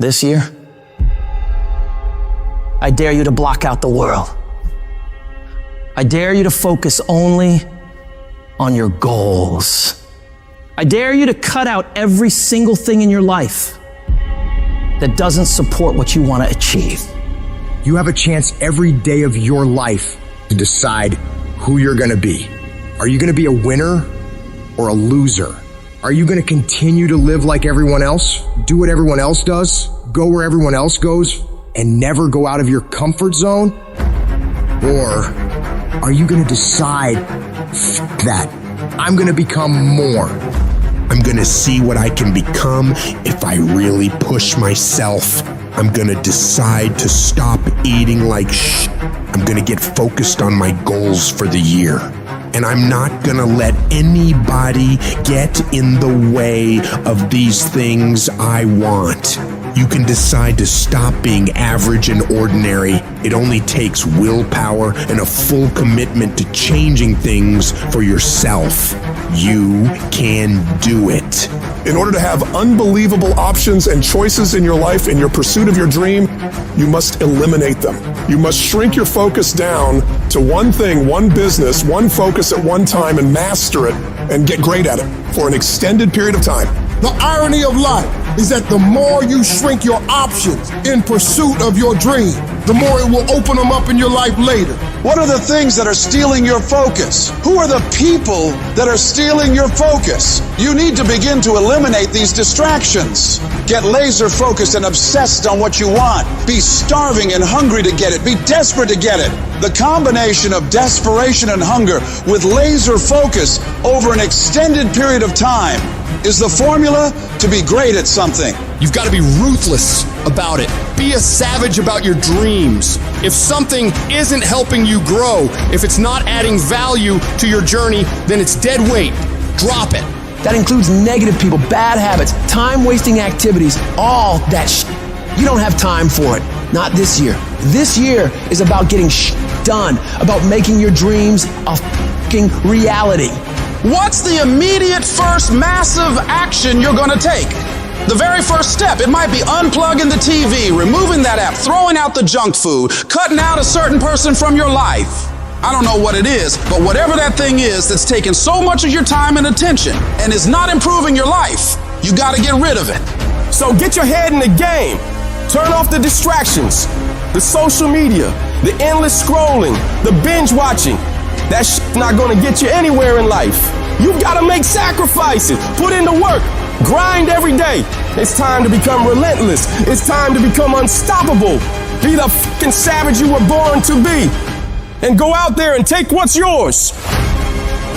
This year, I dare you to block out the world. I dare you to focus only on your goals. I dare you to cut out every single thing in your life that doesn't support what you want to achieve. You have a chance every day of your life to decide who you're going to be. Are you going to be a winner or a loser? Are you going to continue to live like everyone else, do what everyone else does, go where everyone else goes, and never go out of your comfort zone? Or are you going to decide, that I'm going to become more? I'm going to see what I can become if I really push myself. I'm going to decide to stop eating like I'm going to get focused on my goals for the year. And I'm not gonna let anybody get in the way of these things I want. You can decide to stop being average and ordinary. It only takes willpower and a full commitment to changing things for yourself. You can do it. In order to have unbelievable options and choices in your life, in your pursuit of your dream, you must eliminate them. You must shrink your focus down to one thing, one business, one focus at one time, and master it and get great at it for an extended period of time. The irony of life is that the more you shrink your options in pursuit of your dream, the more it will open them up in your life later. What are the things that are stealing your focus? Who are the people that are stealing your focus? You need to begin to eliminate these distractions. Get laser focused and obsessed on what you want. Be starving and hungry to get it. Be desperate to get it. The combination of desperation and hunger with laser focus over an extended period of time is the formula to be great at something. You've got to be ruthless about it. Be a savage about your dreams. If something isn't helping you grow, if it's not adding value to your journey, then it's dead weight. Drop it. That includes negative people, bad habits, time-wasting activities, all that You don't have time for it. Not this year. This year is about getting done, about making your dreams a fucking reality. What's the immediate first massive action you're going to take? The very first step, it might be unplugging the TV, removing that app, throwing out the junk food, cutting out a certain person from your life. I don't know what it is, but whatever that thing is that's taking so much of your time and attention and is not improving your life, you got to get rid of it. So get your head in the game. Turn off the distractions, the social media, the endless scrolling, the binge watching. That shit's not gonna get you anywhere in life. You've gotta make sacrifices, put in the work, grind every day. It's time to become relentless. It's time to become unstoppable. Be the fucking savage you were born to be. And go out there and take what's yours.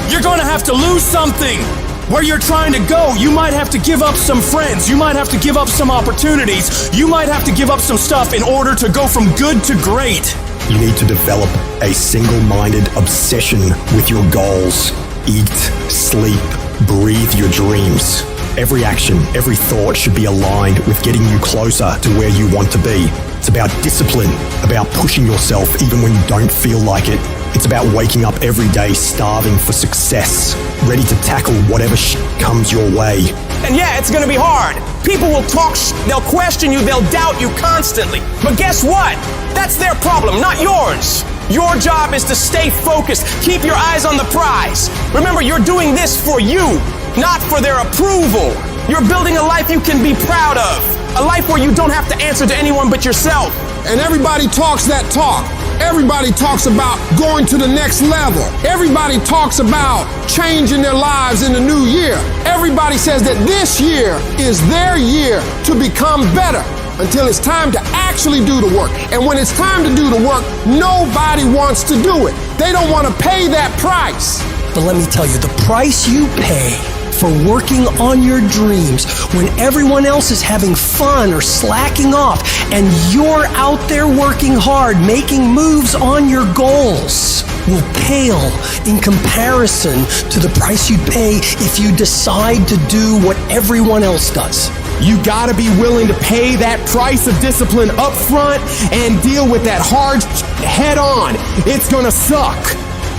You're gonna have to lose something. Where you're trying to go, you might have to give up some friends. You might have to give up some opportunities. You might have to give up some stuff in order to go from good to great. You need to develop a single-minded obsession with your goals. Eat, sleep, breathe your dreams. Every action, every thought should be aligned with getting you closer to where you want to be. It's about discipline, about pushing yourself even when you don't feel like it. It's about waking up every day starving for success, ready to tackle whatever comes your way. And yeah, it's gonna be hard. People will talk they'll question you, they'll doubt you constantly. But guess what? That's their problem, not yours. Your job is to stay focused. Keep your eyes on the prize. Remember, you're doing this for you, not for their approval. You're building a life you can be proud of. A life where you don't have to answer to anyone but yourself. And everybody talks that talk. Everybody talks about going to the next level. Everybody talks about changing their lives in the new year. Everybody says that this year is their year to become better until it's time to actually do the work. And when it's time to do the work, nobody wants to do it. They don't want to pay that price. But let me tell you, the price you pay for working on your dreams when everyone else is having fun or slacking off and you're out there working hard, making moves on your goals will pale in comparison to the price you'd pay if you decide to do what everyone else does. You gotta be willing to pay that price of discipline up front and deal with that hard head on. It's gonna suck.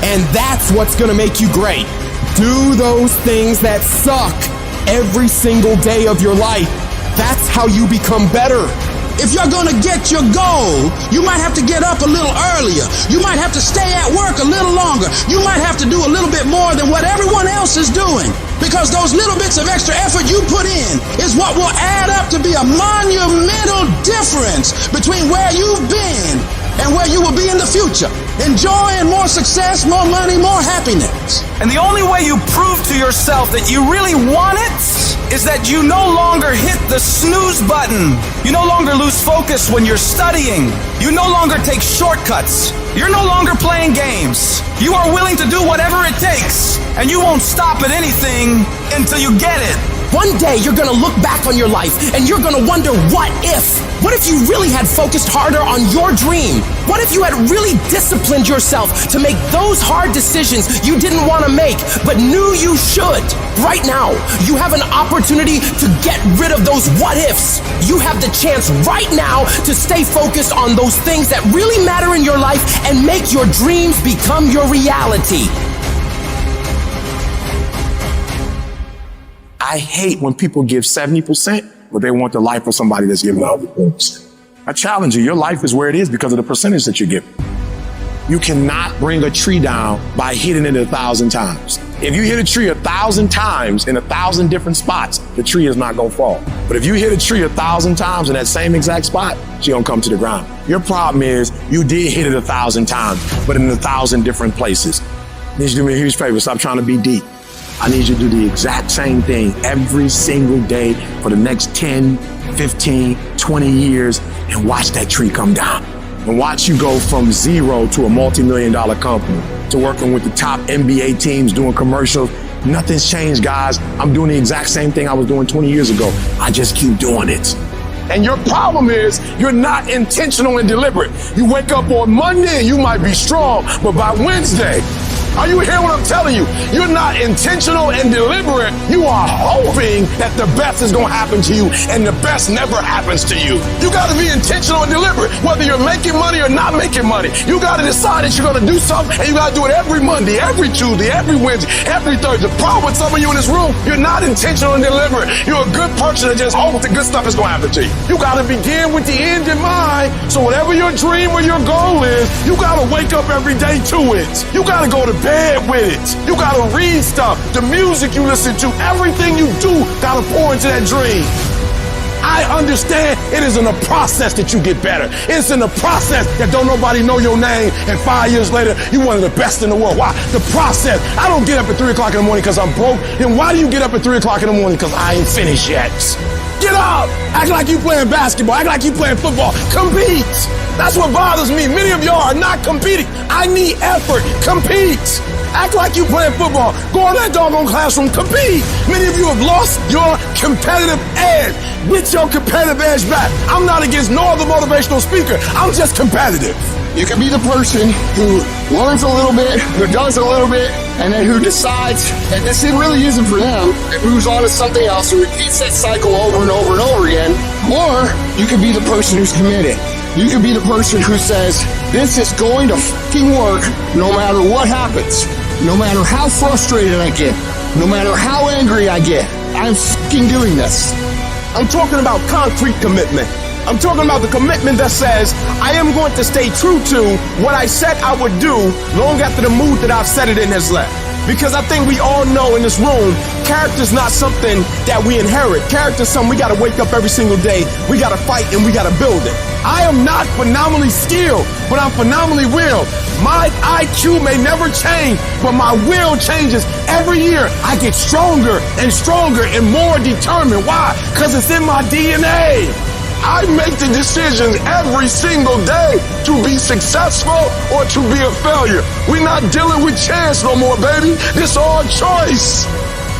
And that's what's gonna make you great. Do those things that suck every single day of your life. That's how you become better. If you're going to get your goal, you might have to get up a little earlier. You might have to stay at work a little longer. You might have to do a little bit more than what everyone else is doing. Because those little bits of extra effort you put in is what will add up to be a monumental difference between where you've been and where you will be in the future. Enjoying more success, more money, more happiness. And the only way you prove to yourself that you really want it is that you no longer hit the snooze button. You no longer lose focus when you're studying. You no longer take shortcuts. You're no longer playing games. You are willing to do whatever it takes, and you won't stop at anything until you get it. One day you're gonna look back on your life and you're gonna wonder, what if? What if you really had focused harder on your dream? What if you had really disciplined yourself to make those hard decisions you didn't want to make but knew you should? Right now, you have an opportunity to get rid of those what ifs. You have the chance right now to stay focused on those things that really matter in your life and make your dreams become your reality. I hate when people give 70%, but they want the life of somebody that's giving 100%. I challenge you, your life is where it is because of the percentage that you're giving. You cannot bring a tree down by hitting it 1,000 times. If you hit a tree 1,000 times in 1,000 different spots, the tree is not gonna fall. But if you hit a tree 1,000 times in that same exact spot, she gonna come to the ground. Your problem is you did hit it 1,000 times, but in 1,000 different places. I need you to do me a huge favor, stop trying to be deep. I need you to do the exact same thing every single day for the next 10, 15, 20 years and watch that tree come down. And watch you go from zero to a multi-million-dollar company, to working with the top NBA teams, doing commercials. Nothing's changed, guys. I'm doing the exact same thing I was doing 20 years ago. I just keep doing it. And your problem is you're not intentional and deliberate. You wake up on Monday and you might be strong, but by Wednesday, are you hearing what I'm telling you? You're not intentional and deliberate. You are hoping that the best is going to happen to you, and the best never happens to you. You got to be intentional and deliberate, whether you're making money or not making money. You got to decide that you're going to do something, and you got to do it every Monday, every Tuesday, every Wednesday, every Thursday. The problem with some of you in this room, you're not intentional and deliberate. You're a good person that just hopes the good stuff is going to happen to you. You got to begin with the end in mind. So whatever your dream or your goal is, you got to wake up every day to it. You got to go to bed with it. You got to read stuff. The music you listen to, everything you do got to pour into that dream. I understand it is in the process that you get better. It's in the process that don't nobody know your name, and 5 years later, you're one of the best in the world. Why? The process. I don't get up at 3 o'clock in the morning because I'm broke. Then why do you get up at 3 o'clock in the morning? Because I ain't finished yet. Get up! Act like you playing basketball. Act like you playing football. Compete! That's what bothers me. Many of y'all are not competing. I need effort. Compete! Act like you playing football. Go in that doggone classroom. Compete! Many of you have lost your competitive edge. Get your competitive edge back. I'm not against no other motivational speaker. I'm just competitive. You can be the person who learns a little bit, who does a little bit, and then who decides that this really isn't for them, and moves on to something else, who repeats that cycle over and over and over again. Or you can be the person who's committed. You can be the person who says, this is going to fucking work no matter what happens. No matter how frustrated I get, no matter how angry I get, I'm fucking doing this. I'm talking about concrete commitment. I'm talking about the commitment that says, I am going to stay true to what I said I would do long after the mood that I've set it in has left. Because I think we all know in this room, character's not something that we inherit. Character's something we gotta wake up every single day, we gotta fight, and we gotta build it. I am not phenomenally skilled, but I'm phenomenally willed. My IQ may never change, but my will changes every year. I get stronger and stronger and more determined. Why? Because it's in my DNA. I make the decisions every single day to be successful or to be a failure. We're not dealing with chance no more, baby. This all choice.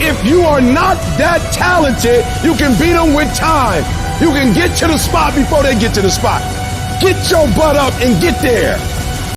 If you are not that talented, you can beat them with time. You can get to the spot before they get to the spot. Get your butt up and get there.